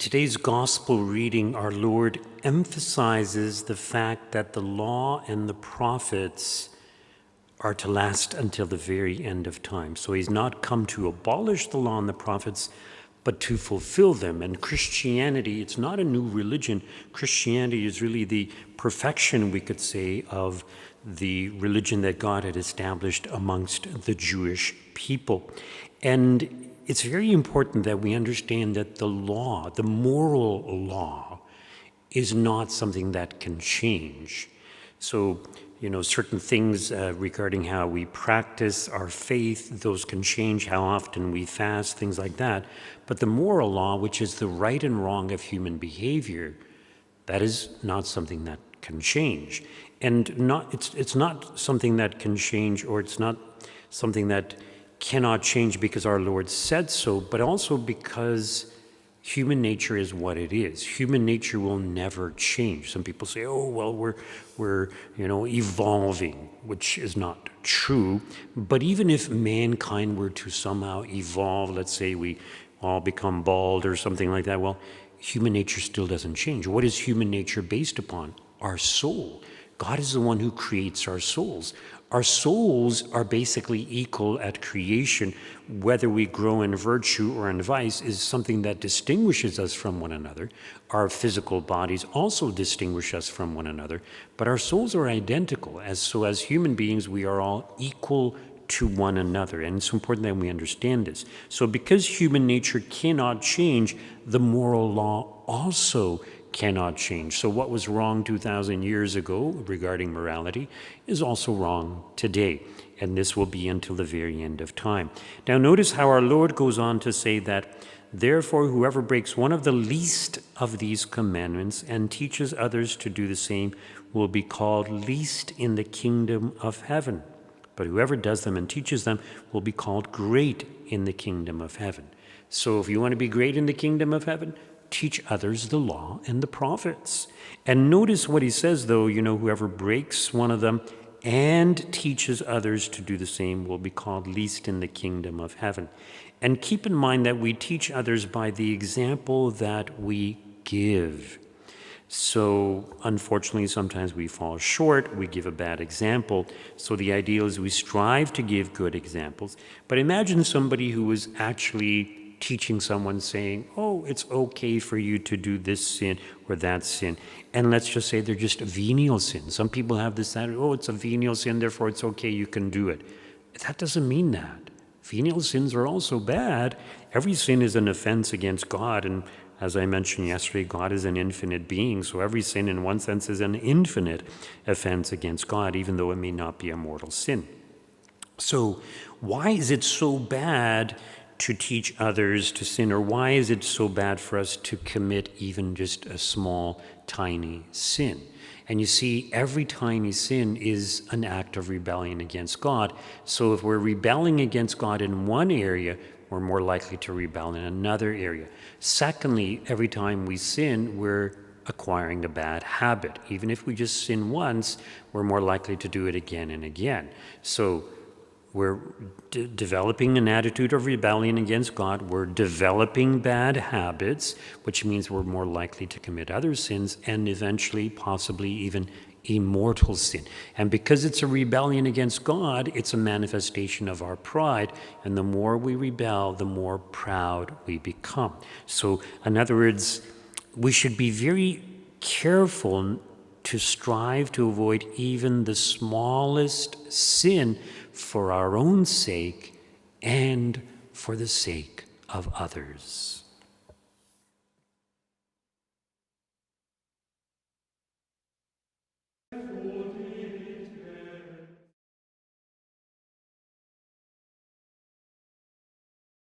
today's gospel reading, our Lord emphasizes the fact that the law and the prophets are to last until the very end of time. So he's not come to abolish the law and the prophets, but to fulfill them. And Christianity, it's not a new religion. Christianity is really the perfection, we could say, of the religion that God had established amongst the Jewish people. And it's very important that we understand that the law, the moral law, is not something that can change. So, certain things regarding how we practice our faith, those can change, how often we fast, things like that. But the moral law, which is the right and wrong of human behavior, that is not something that can change. And it's not something that can change, or it's not something that cannot change because our Lord said so, but also because human nature is what it is. Human nature will never change. Some people say, oh, well, we're evolving, which is not true. But even if mankind were to somehow evolve, let's say we all become bald or something like that, well, human nature still doesn't change. What is human nature based upon? Our soul. God is the one who creates our souls. Our souls are basically equal at creation. Whether we grow in virtue or in vice is something that distinguishes us from one another. Our physical bodies also distinguish us from one another, but our souls are identical. So as human beings, we are all equal to one another, and it's important that we understand this. So because human nature cannot change, the moral law also cannot change. So what was wrong 2,000 years ago regarding morality is also wrong today, and this will be until the very end of time. Now notice how our Lord goes on to say that, therefore whoever breaks one of the least of these commandments and teaches others to do the same will be called least in the kingdom of heaven. But whoever does them and teaches them will be called great in the kingdom of heaven. So if you want to be great in the kingdom of heaven, teach others the law and the prophets. And notice what he says, though, whoever breaks one of them and teaches others to do the same will be called least in the kingdom of heaven. And keep in mind that we teach others by the example that we give. So unfortunately, sometimes we fall short, we give a bad example. So the ideal is we strive to give good examples. But imagine somebody who is actually teaching someone, saying, oh, it's okay for you to do this sin or that sin. And let's just say they're just a venial sin. Some people have this attitude, oh, it's a venial sin, therefore it's okay, you can do it. That doesn't mean that. Venial sins are also bad. Every sin is an offense against God. And as I mentioned yesterday, God is an infinite being. So every sin in one sense is an infinite offense against God, even though it may not be a mortal sin. So why is it so bad to teach others to sin, or why is it so bad for us to commit even just a small, tiny sin? And you see, every tiny sin is an act of rebellion against God. So if we're rebelling against God in one area, we're more likely to rebel in another area. Secondly, every time we sin, we're acquiring a bad habit. Even if we just sin once, we're more likely to do it again and again. So we're developing an attitude of rebellion against God. We're developing bad habits, which means we're more likely to commit other sins and eventually, possibly even immortal sin. And because it's a rebellion against God, it's a manifestation of our pride. And the more we rebel, the more proud we become. So, in other words, we should be very careful to strive to avoid even the smallest sin for our own sake and for the sake of others.